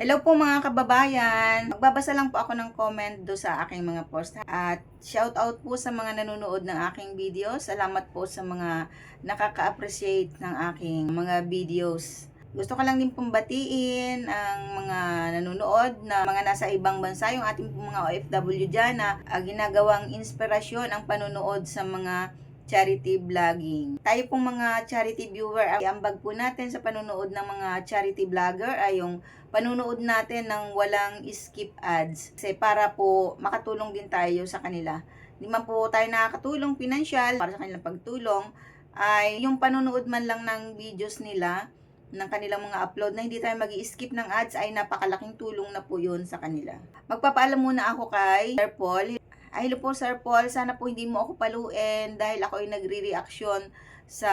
Hello po mga kababayan. Magbabasa lang po ako ng comment do sa aking mga post. At shout out po sa mga nanonood ng aking video. Salamat po sa mga nakaka-appreciate ng aking mga videos. Gusto ko lang din pong batiin ang mga nanonood na mga nasa ibang bansa, yung ating mga OFW dyan na ginagawang inspirasyon ang panonood sa mga charity vlogging. Tayo pong mga charity viewer, ang ambag po natin sa panonood ng mga charity vlogger ay yung panunood natin ng walang skip ads. Kasi para po makatulong din tayo sa kanila. Hindi man po tayo nakakatulong pinansyal para sa kanilang pagtulong, ay yung panunood man lang ng videos nila, ng kanilang mga upload na hindi tayo mag-i-skip ng ads ay napakalaking tulong na po yun sa kanila. Magpapaalam muna ako kay Sir Paul. Ay, hello po Sir Paul, sana po hindi mo ako paluin dahil ako ay nagre-reaction sa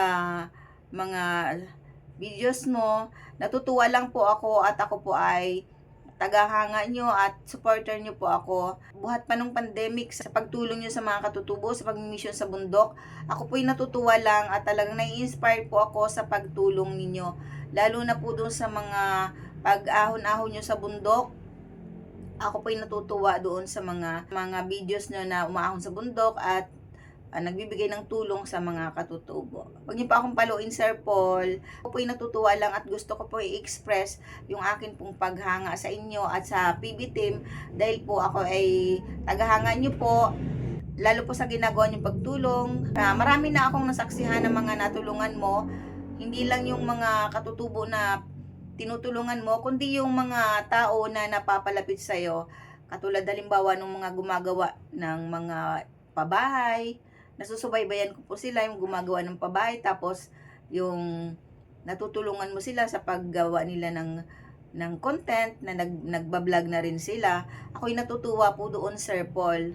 mga videos mo. Natutuwa lang po ako at ako po ay tagahanga nyo at supporter nyo po ako. Buhat pa nung pandemic, sa pagtulong nyo sa mga katutubo, sa pagmimisyon sa bundok, ako po ay natutuwa lang at talagang nai-inspire po ako sa pagtulong ninyo. Lalo na po doon sa mga pag-ahon-ahon nyo sa bundok. Ako po ay natutuwa doon sa mga videos nyo na umaahon sa bundok at nagbibigay ng tulong sa mga katutubo. Huwag niyo pa akong paluin, Sir Paul. Ako po ay natutuwa lang at gusto ko po i-express yung akin pong paghanga sa inyo at sa PB team dahil po ako ay tagahanga niyo po, lalo po sa ginagawa niyong pagtulong. Marami na akong nasaksihan ng mga natulungan mo, hindi lang yung mga katutubo na tinutulungan mo, kundi yung mga tao na napapalapit sa'yo. Katulad halimbawa ng mga gumagawa ng mga pabahay, nasusubaybayan ko po sila yung gumagawa ng pabahay, tapos yung natutulungan mo sila sa paggawa nila ng content na nagbablog na rin sila. Ako'y natutuwa po doon, Sir Paul.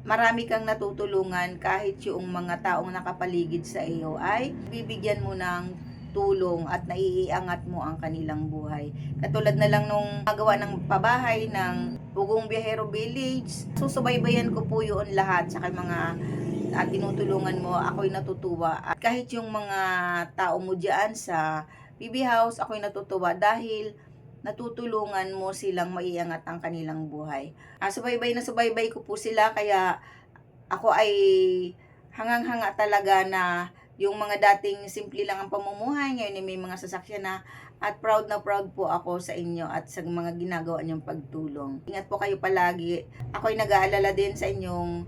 Marami kang natutulungan kahit yung mga taong nakapaligid sa iyo ay bibigyan mo ng tulong at naiiangat mo ang kanilang buhay. Katulad na lang nung magawa ng pabahay ng Pugong Biyahero Village, susubaybayan ko po yun lahat sa mga tinutulungan mo. Ako'y natutuwa. At kahit yung mga tao mo dyan sa PB House, ako'y natutuwa dahil natutulungan mo silang maiangat ang kanilang buhay. Subaybay na subaybay ko po sila, kaya ako ay hangang-hanga talaga na yung mga dating simple lang ang pamumuhay, ngayon ay may mga sasakyan na, at proud na proud po ako sa inyo at sa mga ginagawa niyong pagtulong. Ingat po kayo palagi. Ako ay nag-aalala din sa inyong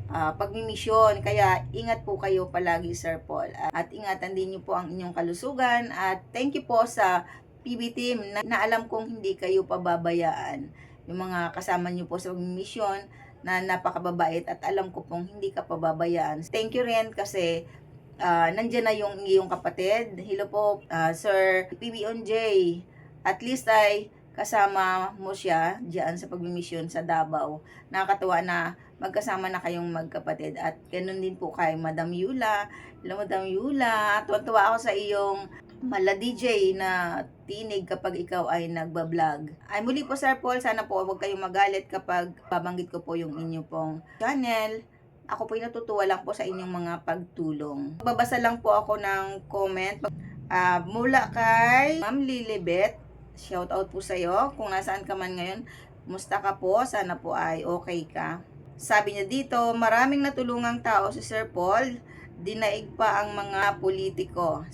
pagmimisyon, kaya ingat po kayo palagi, Sir Paul. At ingatan din niyo po ang inyong kalusugan at thank you po sa PB team na alam kong hindi kayo pababayaan. Yung mga kasama niyo po sa pagmimisyon na napakababait at alam ko pong hindi ka pababayaan. Thank you rin kasi nandyan na yung iyong kapatid. Hello po, Sir PBONJ. At least ay kasama mo siya diyan sa pagmimisyon sa Davao. Nakakatuwa na magkasama na kayong magkapatid. At ganun din po kay Madam Yula. Hello, Madam Yula. Tuwa ako sa iyong mala DJ na tinig kapag ikaw ay nagbablog. Ay muli po, Sir Paul, sana po huwag kayong magalit kapag babanggit ko po yung inyo pong channel. Ako po ay natutuwa lang po sa inyong mga pagtulong. Babasa lang po ako ng comment mula kay Ma'am Lilibet. Shout out po sa iyo. Kung nasaan ka man ngayon, musta ka po? Sana po ay okay ka. Sabi niya dito, maraming natulungang tao si Sir Paul, dinaig pa ang mga politiko.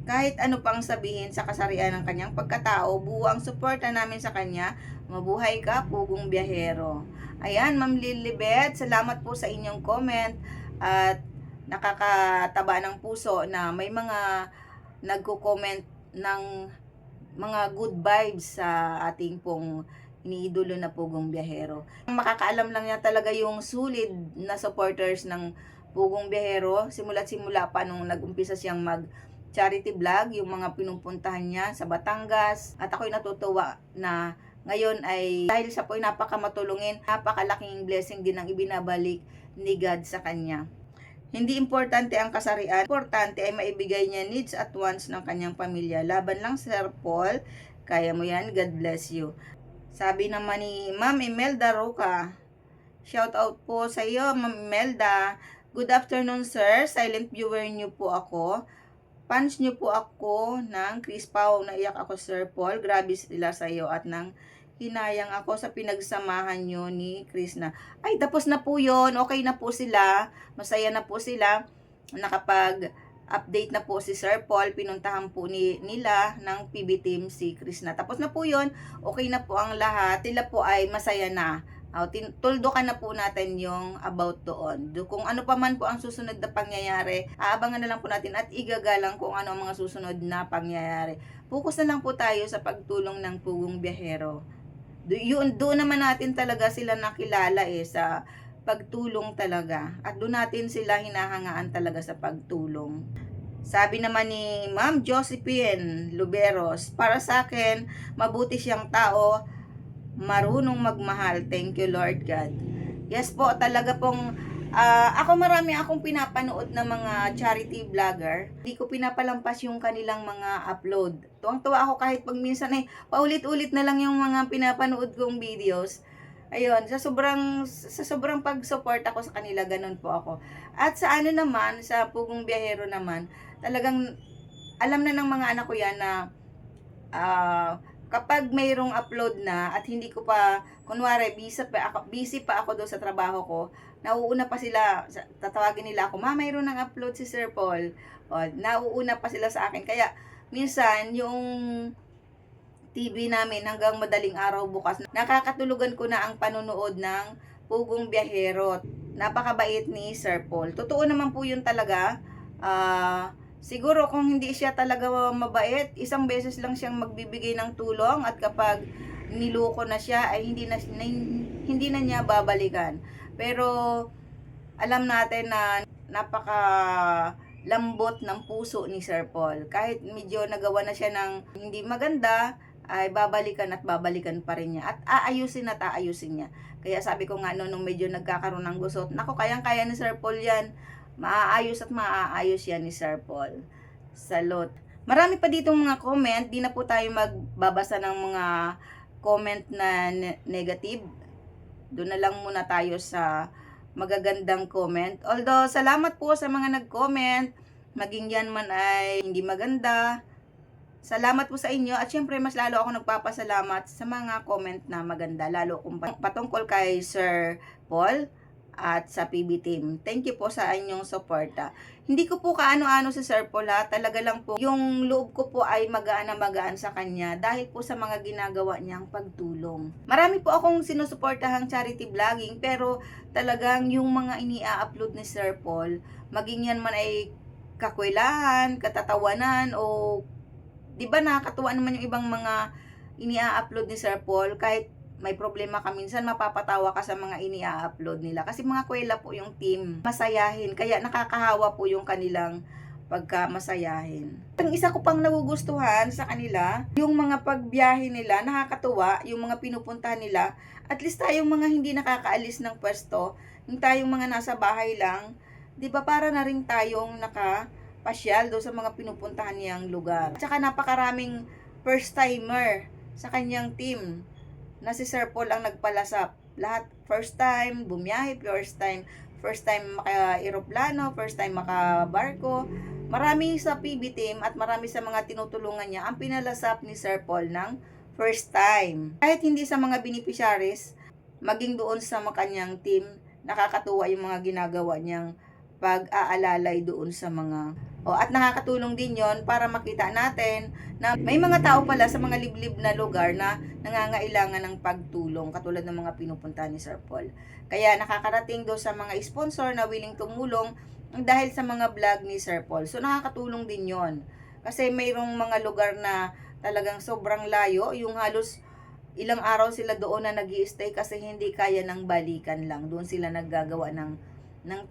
Kahit ano pang sabihin sa kasarian ng kanyang pagkatao, buo ang suporta namin sa kanya. Mabuhay ka, Pugong Biyahero. Ayan, Ma'am Lilibet, salamat po sa inyong comment at nakakataba ng puso na may mga nagko-comment ng mga good vibes sa ating pong iniidolo na Pugong Biyahero. Makakaalam lang niya talaga yung solid na supporters ng Pugong Biyahero simula pa nung nag-umpisa siyang charity vlog, yung mga pinupuntahan niya sa Batangas. At ako'y natutuwa na ngayon ay dahil sa po'y napakamatulungin, napakalaking blessing din ang ibinabalik ni God sa kanya. Hindi importante ang kasarian, importante ay maibigay niya needs at wants ng kanyang pamilya. Laban lang, Sir Paul, kaya mo yan, God bless you. Sabi naman ni Ma'am Imelda Roca, shout out po sa iyo, Ma'am Imelda. Good afternoon, sir. Silent viewer niyo po ako. fans nyo po ako ng Chris Pao. Naiyak ako, Sir Paul. Grabe sila sa iyo at nang hinayang ako sa pinagsamahan nyo ni Chris na. Ay, tapos na po yun. Okay na po sila. Masaya na po sila. Nakapag-update na po si Sir Paul. Pinuntahan po nila ng PB team si Chris na. Tapos na po yun. Okay na po ang lahat. Sila po ay masaya na. Tuldukan na po natin yung about doon. Kung ano pa man po ang susunod na pangyayari, aabangan na lang po natin at igagalang kung ano ang mga susunod na pangyayari. Focus na lang po tayo sa pagtulong ng Pugong Biyahero. Doon naman natin talaga sila nakilala sa pagtulong talaga. At doon natin sila hinahangaan talaga sa pagtulong. Sabi naman ni Ma'am Josephine Luberos, para sa akin, mabuti siyang tao, marunong magmahal. Thank you, Lord God. Yes po, talaga pong ako marami akong pinapanood na mga charity vlogger. Hindi ko pinapalampas yung kanilang mga upload. Tuwang-tuwa ako kahit pag minsan ay paulit-ulit na lang yung mga pinapanood kong videos. Ayun, sa sobrang pag-support ako sa kanila, ganun po ako. At sa ano naman, sa Pugong Biyahero naman, talagang alam na ng mga anak ko yan na kapag mayroong upload na at hindi ko pa, kunwari, busy pa ako doon sa trabaho ko, nauuna pa sila, tatawagin nila ako, Ma, mayroon ng upload si Sir Paul. O, nauuna pa sila sa akin. Kaya, minsan, yung TV namin hanggang madaling araw bukas, nakakatulugan ko na ang panunood ng Pugong Biyahero. Napakabait ni Sir Paul. Totoo naman po yun talaga. Siguro kung hindi siya talaga mabait, isang beses lang siyang magbibigay ng tulong at kapag niloko na siya ay hindi na niya babalikan. Pero alam natin na napaka lambot ng puso ni Sir Paul. Kahit medyo nagawa na siya ng hindi maganda, ay babalikan at babalikan pa rin niya. At aayusin niya. Kaya sabi ko nga nung medyo nagkakaroon ng gusot, nako, kayang-kaya ni Sir Paul yan. Maaayos at maaayos yan ni Sir Paul. Salute. Marami pa ditong mga comment. Di na po tayo magbabasa ng mga comment na negative. Doon na lang muna tayo sa magagandang comment. Although, salamat po sa mga nag-comment. Maging yan man ay hindi maganda. Salamat po sa inyo. At syempre, mas lalo ako nagpapasalamat sa mga comment na maganda. Lalo kung patungkol kay Sir Paul at sa PB team. Thank you po sa inyong suporta. Hindi ko po kaano-ano si Sir Paul, ha. Talaga lang po, yung loob ko po ay magaan na magaan sa kanya dahil po sa mga ginagawa niyang pagtulong. Marami po akong sinusuportahang charity vlogging, pero talagang yung mga ini-upload ni Sir Paul, maging yan man ay kakwelahan, katatawanan, o di ba nakakatuwa naman yung ibang mga ini-upload ni Sir Paul, kahit may problema ka minsan, mapapatawa ka sa mga ini-upload nila. Kasi mga kwela po yung team. Masayahin. Kaya nakakahawa po yung kanilang pagkamasayahin. Ang isa ko pang nagugustuhan sa kanila, yung mga pagbiyahe nila, nakakatuwa, yung mga pinupuntahan nila. At least tayong mga hindi nakakaalis ng pwesto, yung tayong mga nasa bahay lang, di ba para na rin tayong nakapasyal doon sa mga pinupuntahan niyang lugar. At saka napakaraming first timer sa kanyang team na si Sir Paul ang nagpalasap. Lahat first time bumiyahe, first time maka-aeroplano, first time maka-barko. Marami sa PB team at marami sa mga tinutulungan niya ang pinalasap ni Sir Paul ng first time. Kahit hindi sa mga beneficiaries, maging doon sa kanyang team, nakakatuwa yung mga ginagawa niyang pag-aalalay doon sa mga at nakakatulong din yon para makita natin na may mga tao pala sa mga liblib na lugar na nangangailangan ng pagtulong katulad ng mga pinupuntahan ni Sir Paul. Kaya nakakarating do sa mga sponsor na willing tumulong dahil sa mga vlog ni Sir Paul. So nakakatulong din yon. Kasi mayroong mga lugar na talagang sobrang layo, yung halos ilang araw sila doon na nag-i-stay kasi hindi kaya ng balikan lang. Doon sila naggagawa ng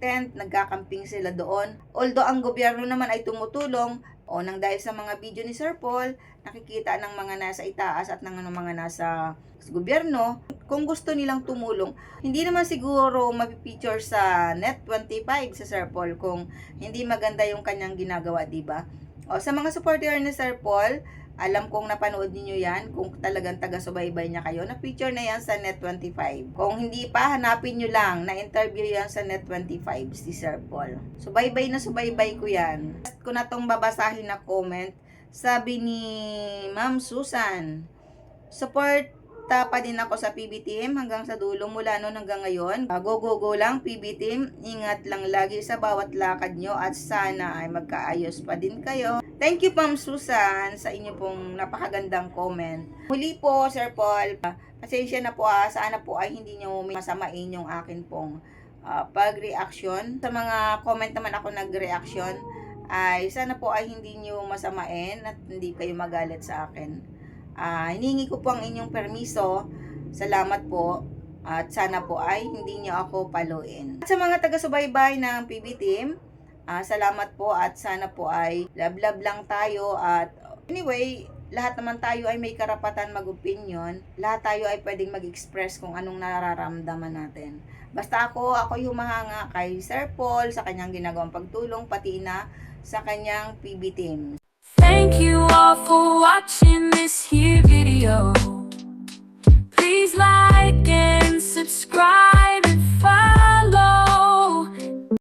tent, nagkakamping sila doon. Although ang gobyerno naman ay tumutulong, nang dahil sa mga video ni Sir Paul, nakikita ng mga nasa itaas at ng mga nasa gobyerno, kung gusto nilang tumulong, hindi naman siguro mapipicture sa Net25 sa Sir Paul kung hindi maganda yung kanyang ginagawa, diba? Sa mga supporter ni Sir Paul, Alam kong napanood niyo yan kung talagang taga-subaybay niya kayo. Na-feature na yan sa Net25. Kung hindi pa, hanapin niyo lang. Na-interview yan sa Net25 si Sir Paul. Subaybay na subaybay ko yan. At ko na tong babasahin na comment. Sabi ni Ma'am Susan, support pa din ako sa PB Team hanggang sa dulo mula noon hanggang ngayon. Go lang PB Team. Ingat lang lagi sa bawat lakad nyo at sana ay magkaayos pa din kayo. Thank you Ma'am Susan sa inyo pong napakagandang comment. Muli po Sir Paul, pasensya na po sana po ay hindi nyo masamain yung akin pong pag-reaction. Sa mga comment naman ako nag-reaction ay sana po ay hindi nyo masamain at hindi kayo magalit sa akin. Hiningi ko po ang inyong permiso. Salamat po. At sana po ay hindi nyo ako paluin. At sa mga taga-subaybay ng PB Team, salamat po at sana po ay love lang tayo. At anyway, lahat naman tayo ay may karapatan mag-opinion. Lahat tayo ay pwedeng mag-express kung anong nararamdaman natin. Basta ako humahanga kay Sir Paul sa kanyang ginagawang pagtulong, pati na sa kanyang PB Team. Thank you all for watching this here video.